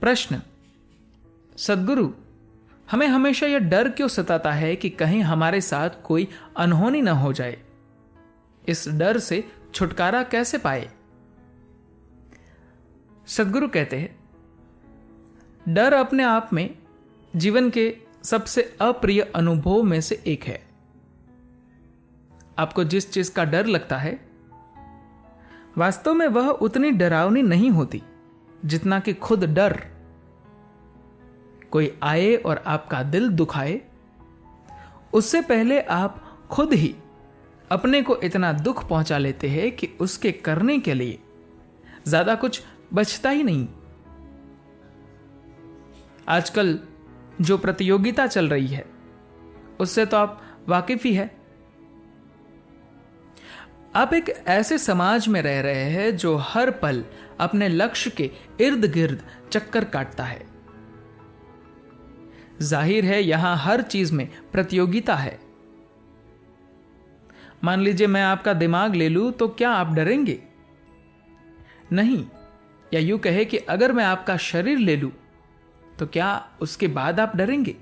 प्रश्न: सद्गुरु, हमें हमेशा यह डर क्यों सताता है कि कहीं हमारे साथ कोई अनहोनी न हो जाए? इस डर से छुटकारा कैसे पाए? सद्गुरु कहते हैं, डर अपने आप में जीवन के सबसे अप्रिय अनुभव में से एक है। आपको जिस चीज का डर लगता है, वास्तव में वह उतनी डरावनी नहीं होती जितना कि खुद डर। कोई आए और आपका दिल दुखाए, उससे पहले आप खुद ही अपने को इतना दुख पहुंचा लेते हैं कि उसके करने के लिए ज्यादा कुछ बचता ही नहीं। आजकल जो प्रतियोगिता चल रही है, उससे तो आप वाकिफ ही है। आप एक ऐसे समाज में रह रहे हैं जो हर पल अपने लक्ष्य के इर्द गिर्द चक्कर काटता है। जाहिर है यहां हर चीज में प्रतियोगिता है। मान लीजिए मैं आपका दिमाग ले लूं तो क्या आप डरेंगे? नहीं। या यूं कहे कि अगर मैं आपका शरीर ले लूं तो क्या उसके बाद आप डरेंगे?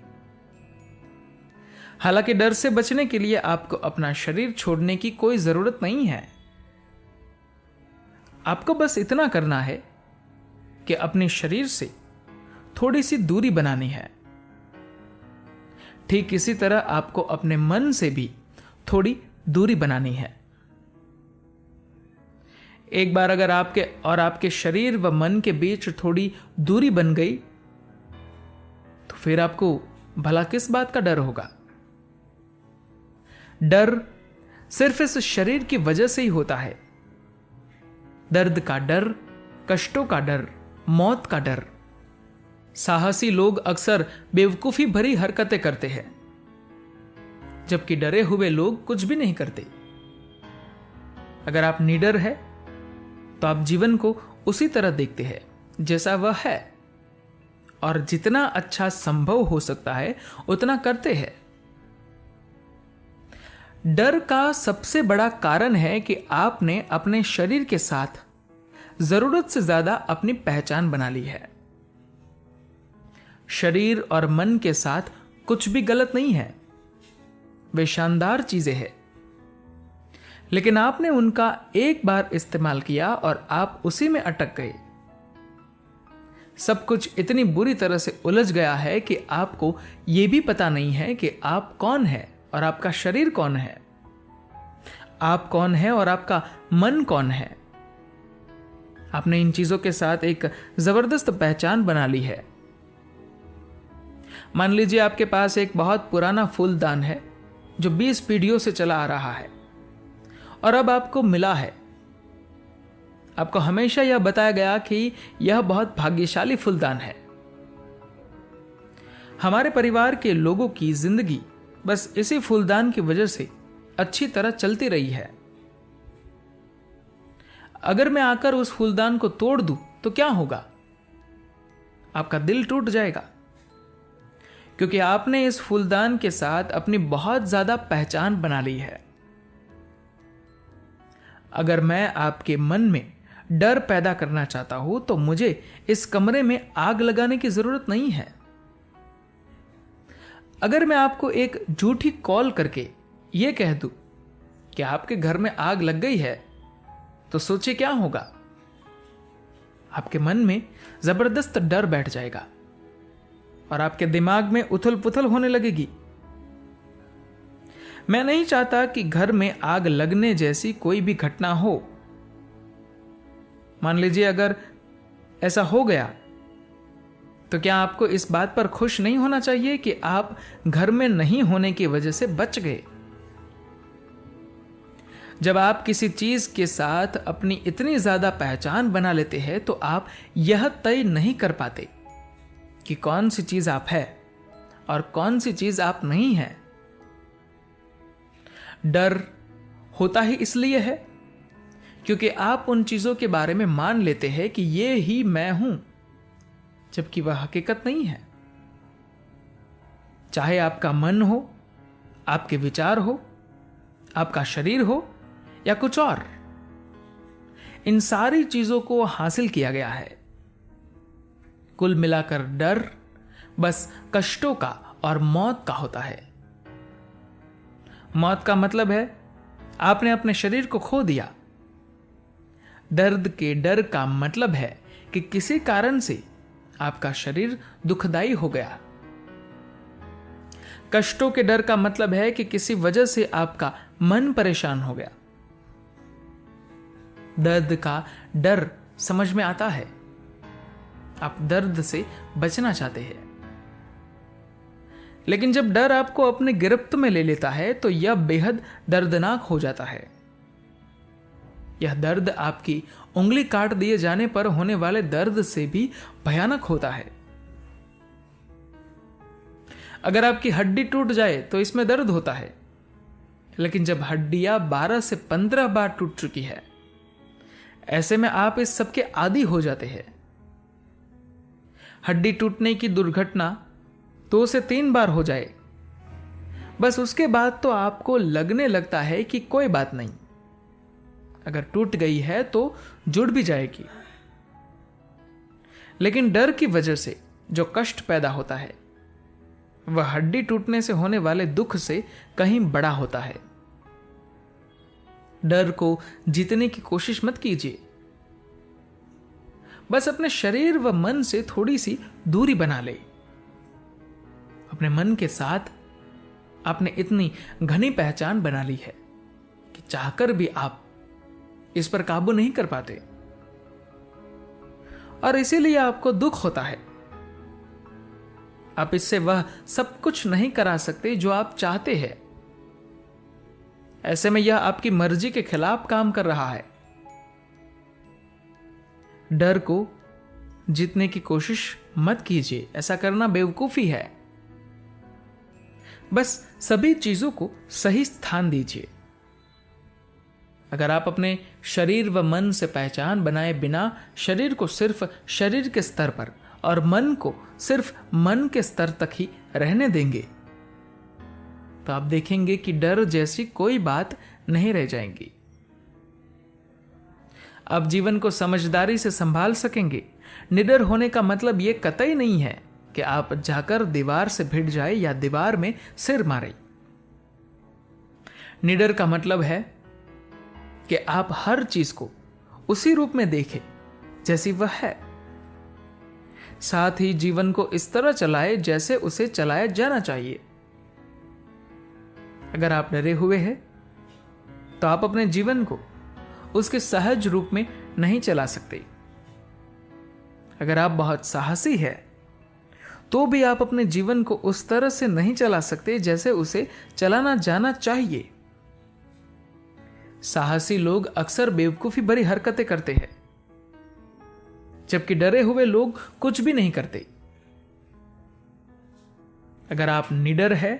हालांकि डर से बचने के लिए आपको अपना शरीर छोड़ने की कोई जरूरत नहीं है। आपको बस इतना करना है कि अपने शरीर से थोड़ी सी दूरी बनानी है। ठीक इसी तरह आपको अपने मन से भी थोड़ी दूरी बनानी है। एक बार अगर आपके और आपके शरीर व मन के बीच थोड़ी दूरी बन गई तो फिर आपको भला किस बात का डर होगा? डर सिर्फ इस शरीर की वजह से ही होता है। दर्द का डर, कष्टों का डर, मौत का डर। साहसी लोग अक्सर बेवकूफी भरी हरकतें करते हैं, जबकि डरे हुए लोग कुछ भी नहीं करते। अगर आप निडर है तो आप जीवन को उसी तरह देखते हैं जैसा वह है, और जितना अच्छा संभव हो सकता है उतना करते हैं। डर का सबसे बड़ा कारण है कि आपने अपने शरीर के साथ जरूरत से ज्यादा अपनी पहचान बना ली है। शरीर और मन के साथ कुछ भी गलत नहीं है, वे शानदार चीजें हैं, लेकिन आपने उनका एक बार इस्तेमाल किया और आप उसी में अटक गए। सब कुछ इतनी बुरी तरह से उलझ गया है कि आपको यह भी पता नहीं है कि आप कौन है और आपका शरीर कौन है, आप कौन है और आपका मन कौन है। आपने इन चीजों के साथ एक जबरदस्त पहचान बना ली है। मान लीजिए आपके पास एक बहुत पुराना फूलदान है जो 20 पीढ़ियों से चला आ रहा है और अब आपको मिला है। आपको हमेशा यह बताया गया कि यह बहुत भाग्यशाली फूलदान है। हमारे परिवार के लोगों की जिंदगी बस इसी फूलदान की वजह से अच्छी तरह चलती रही है। अगर मैं आकर उस फूलदान को तोड़ दूं तो क्या होगा? आपका दिल टूट जाएगा, क्योंकि आपने इस फूलदान के साथ अपनी बहुत ज्यादा पहचान बना ली है। अगर मैं आपके मन में डर पैदा करना चाहता हूं तो मुझे इस कमरे में आग लगाने की जरूरत नहीं है। अगर मैं आपको एक झूठी कॉल करके यह कह दूं कि आपके घर में आग लग गई है तो सोचिए क्या होगा? आपके मन में जबरदस्त डर बैठ जाएगा और आपके दिमाग में उथल पुथल होने लगेगी। मैं नहीं चाहता कि घर में आग लगने जैसी कोई भी घटना हो। मान लीजिए अगर ऐसा हो गया तो क्या आपको इस बात पर खुश नहीं होना चाहिए कि आप घर में नहीं होने की वजह से बच गए? जब आप किसी चीज के साथ अपनी इतनी ज्यादा पहचान बना लेते हैं तो आप यह तय नहीं कर पाते कि कौन सी चीज आप है और कौन सी चीज आप नहीं है। डर होता ही इसलिए है क्योंकि आप उन चीजों के बारे में मान लेते हैं कि ये ही मैं हूं, जबकि वह हकीकत नहीं है। चाहे आपका मन हो, आपके विचार हो, आपका शरीर हो या कुछ और, इन सारी चीजों को हासिल किया गया है कुल मिलाकर डर बस कष्टों का और मौत का होता है। मौत का मतलब है आपने अपने शरीर को खो दिया। दर्द के डर का मतलब है कि किसी कारण से आपका शरीर दुखदाई हो गया। कष्टों के डर का मतलब है कि किसी वजह से आपका मन परेशान हो गया। दर्द का डर समझ में आता है, आप दर्द से बचना चाहते हैं। लेकिन जब डर आपको अपने गिरफ्त में ले लेता है तो यह बेहद दर्दनाक हो जाता है। यह दर्द आपकी उंगली काट दिए जाने पर होने वाले दर्द से भी भयानक होता है। अगर आपकी हड्डी टूट जाए तो इसमें दर्द होता है, लेकिन जब हड्डियां 12 से 15 बार टूट चुकी है, ऐसे में आप इस सब के आदी हो जाते हैं। हड्डी टूटने की दुर्घटना 2 से 3 बार हो जाए, बस उसके बाद तो आपको लगने लगता है कि कोई बात नहीं, अगर टूट गई है तो जुड़ भी जाएगी। लेकिन डर की वजह से जो कष्ट पैदा होता है वह हड्डी टूटने से होने वाले दुख से कहीं बड़ा होता है। डर को जीतने की कोशिश मत कीजिए, बस अपने शरीर व मन से थोड़ी सी दूरी बना ले। अपने मन के साथ आपने इतनी घनी पहचान बना ली है कि चाहकर भी आप इस पर काबू नहीं कर पाते, और इसीलिए आपको दुख होता है। आप इससे वह सब कुछ नहीं करा सकते जो आप चाहते हैं। ऐसे में यह आपकी मर्जी के खिलाफ काम कर रहा है। डर को जीतने की कोशिश मत कीजिए, ऐसा करना बेवकूफी है। बस सभी चीजों को सही स्थान दीजिए। अगर आप अपने शरीर व मन से पहचान बनाए बिना शरीर को सिर्फ शरीर के स्तर पर और मन को सिर्फ मन के स्तर तक ही रहने देंगे, तो आप देखेंगे कि डर जैसी कोई बात नहीं रह जाएंगी। आप जीवन को समझदारी से संभाल सकेंगे। निडर होने का मतलब यह कतई नहीं है कि आप जाकर दीवार से भिड़ जाए या दीवार में सिर मारे। निडर का मतलब है कि आप हर चीज को उसी रूप में देखें जैसी वह है, साथ ही जीवन को इस तरह चलाए जैसे उसे चलाया जाना चाहिए। अगर आप डरे हुए हैं तो आप अपने जीवन को उसके सहज रूप में नहीं चला सकते। अगर आप बहुत साहसी हैं तो भी आप अपने जीवन को उस तरह से नहीं चला सकते जैसे उसे चलाना जाना चाहिए। साहसी लोग अक्सर बेवकूफी भरी हरकतें करते हैं, जबकि डरे हुए लोग कुछ भी नहीं करते। अगर आप निडर हैं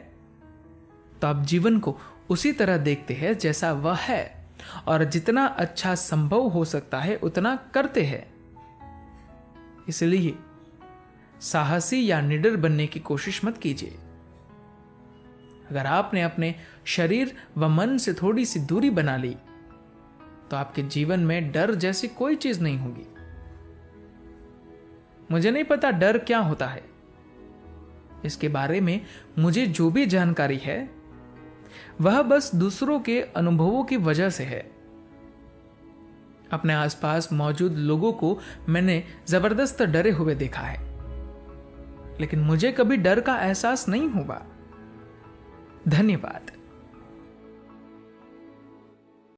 तो आप जीवन को उसी तरह देखते हैं जैसा वह है, और जितना अच्छा संभव हो सकता है उतना करते हैं। इसलिए साहसी या निडर बनने की कोशिश मत कीजिए। अगर आपने अपने शरीर व मन से थोड़ी सी दूरी बना ली तो आपके जीवन में डर जैसी कोई चीज नहीं होगी। मुझे नहीं पता डर क्या होता है, इसके बारे में मुझे जो भी जानकारी है वह बस दूसरों के अनुभवों की वजह से है। अपने आसपास मौजूद लोगों को मैंने जबरदस्त डरे हुए देखा है, लेकिन मुझे कभी डर का एहसास नहीं हुआ। धन्यवाद।